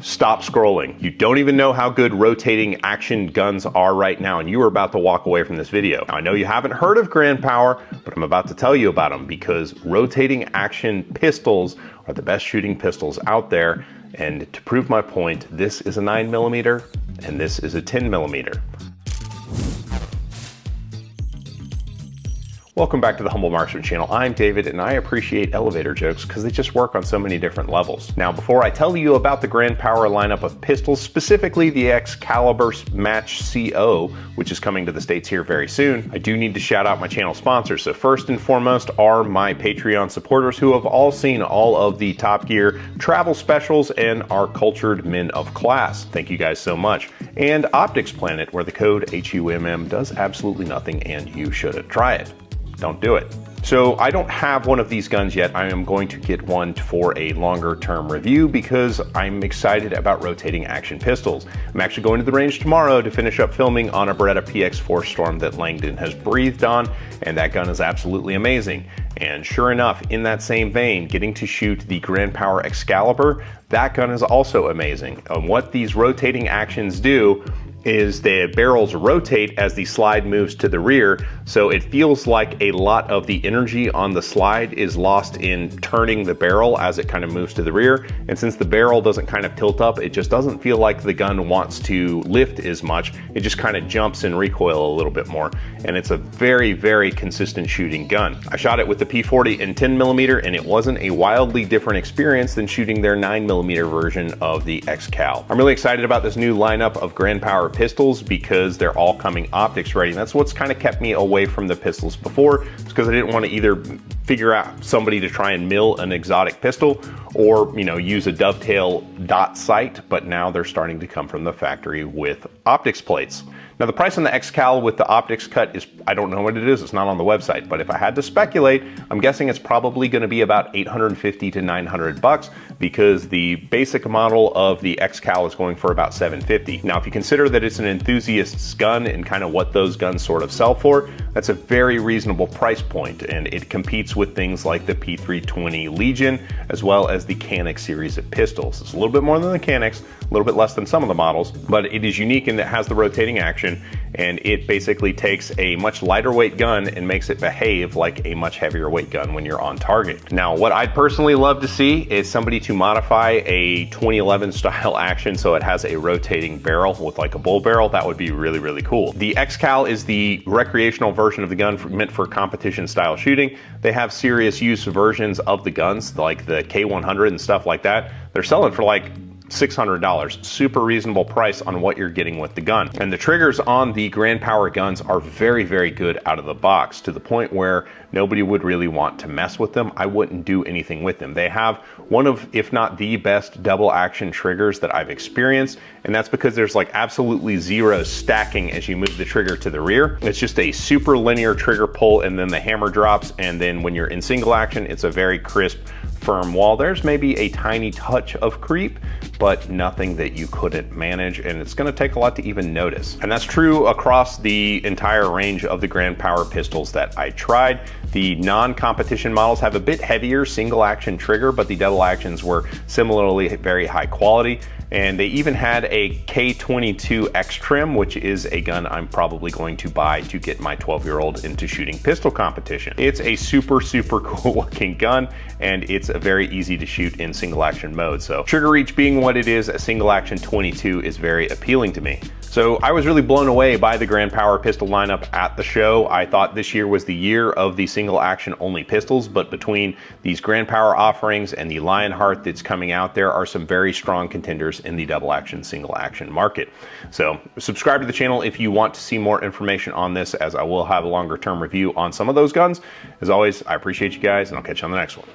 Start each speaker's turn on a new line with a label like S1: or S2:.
S1: Stop scrolling. You don't even know how good rotating action guns are right now, and you are about to walk away from this video. Now, I know you haven't heard of Grand Power, but I'm about to tell you about them because rotating action pistols are the best shooting pistols out there. And to prove my point, this is a 9mm and this is a 10mm. Welcome back to the Humble Marksman channel. I'm David and I appreciate elevator jokes because they just work on so many different levels. Now, before I tell you about the Grand Power lineup of pistols, specifically the X-Calibur Match CO, which is coming to the States here very soon, I do need to shout out my channel sponsors. So first and foremost are my Patreon supporters who have all seen all of the Top Gear travel specials and are cultured men of class. Thank you guys so much. And Optics Planet, where the code HUMM does absolutely nothing and you shouldn't try it. Don't do it. So I don't have one of these guns yet. I am going to get one for a longer term review because I'm excited about rotating action pistols. I'm actually going to the range tomorrow to finish up filming on a Beretta PX4 Storm that Langdon has breathed on, and that gun is absolutely amazing. And sure enough, in that same vein, getting to shoot the Grand Power X-Calibur, that gun is also amazing. And what these rotating actions do is the barrels rotate as the slide moves to the rear, so it feels like a lot of the energy on the slide is lost in turning the barrel as it kind of moves to the rear. And since the barrel doesn't kind of tilt up, it just doesn't feel like the gun wants to lift as much. It just kind of jumps in recoil a little bit more. And it's a very, very consistent shooting gun. I shot it with the P40 and 10mm, and it wasn't a wildly different experience than shooting their 9mm version of the X-Cal. I'm really excited about this new lineup of Grand Power pistols because they're all coming optics ready. And that's what's kind of kept me away from the pistols before. It's because I didn't want to either figure out somebody to try and mill an exotic pistol or, you know, use a dovetail dot sight, but now they're starting to come from the factory with optics plates. Now the price on the X-Cal with the optics cut is, I don't know what it is, it's not on the website, but if I had to speculate, I'm guessing it's probably gonna be about $850 to $900 because the basic model of the X-Cal is going for about $750. Now if you consider that it's an enthusiast's gun and kind of what those guns sort of sell for, that's a very reasonable price point, and it competes with things like the P320 Legion as well as the Canik series of pistols. It's a little bit more than the Caniks, a little bit less than some of the models, but it is unique in that it has the rotating action, and it basically takes a much lighter weight gun and makes it behave like a much heavier weight gun when you're on target. Now, what I'd personally love to see is somebody to modify a 2011 style action so it has a rotating barrel with like a bull barrel. That would be really, really cool. The X-Cal is the recreational version of the gun meant for competition style shooting. They have serious use versions of the guns like the K100 and stuff like that. They're selling for like $600, super reasonable price on what you're getting with the gun. And the triggers on the Grand Power guns are very, very good out of the box, to the point where nobody would really want to mess with them. I wouldn't do anything with them. They have one of, if not the best double action triggers that I've experienced, and that's because there's like absolutely zero stacking as you move the trigger to the rear. It's just a super linear trigger pull, and then the hammer drops, and then when you're in single action, it's a very crisp, firm wall. There's maybe a tiny touch of creep, but nothing that you couldn't manage, and it's going to take a lot to even notice. And that's true across the entire range of the Grand Power pistols that I tried. The non-competition models have a bit heavier single action trigger, but the double actions were similarly very high quality. And they even had a K22 X trim, which is a gun I'm probably going to buy to get my 12-year-old into shooting pistol competition. It's a super, super cool looking gun, and it's very easy to shoot in single action mode. So trigger reach being what it is, a single action 22 is very appealing to me. So I was really blown away by the Grand Power pistol lineup at the show. I thought this year was the year of the single action only pistols, but between these Grand Power offerings and the Lionheart that's coming out, there are some very strong contenders in the double action, single action market. So subscribe to the channel if you want to see more information on this, as I will have a longer term review on some of those guns. As always, I appreciate you guys, and I'll catch you on the next one.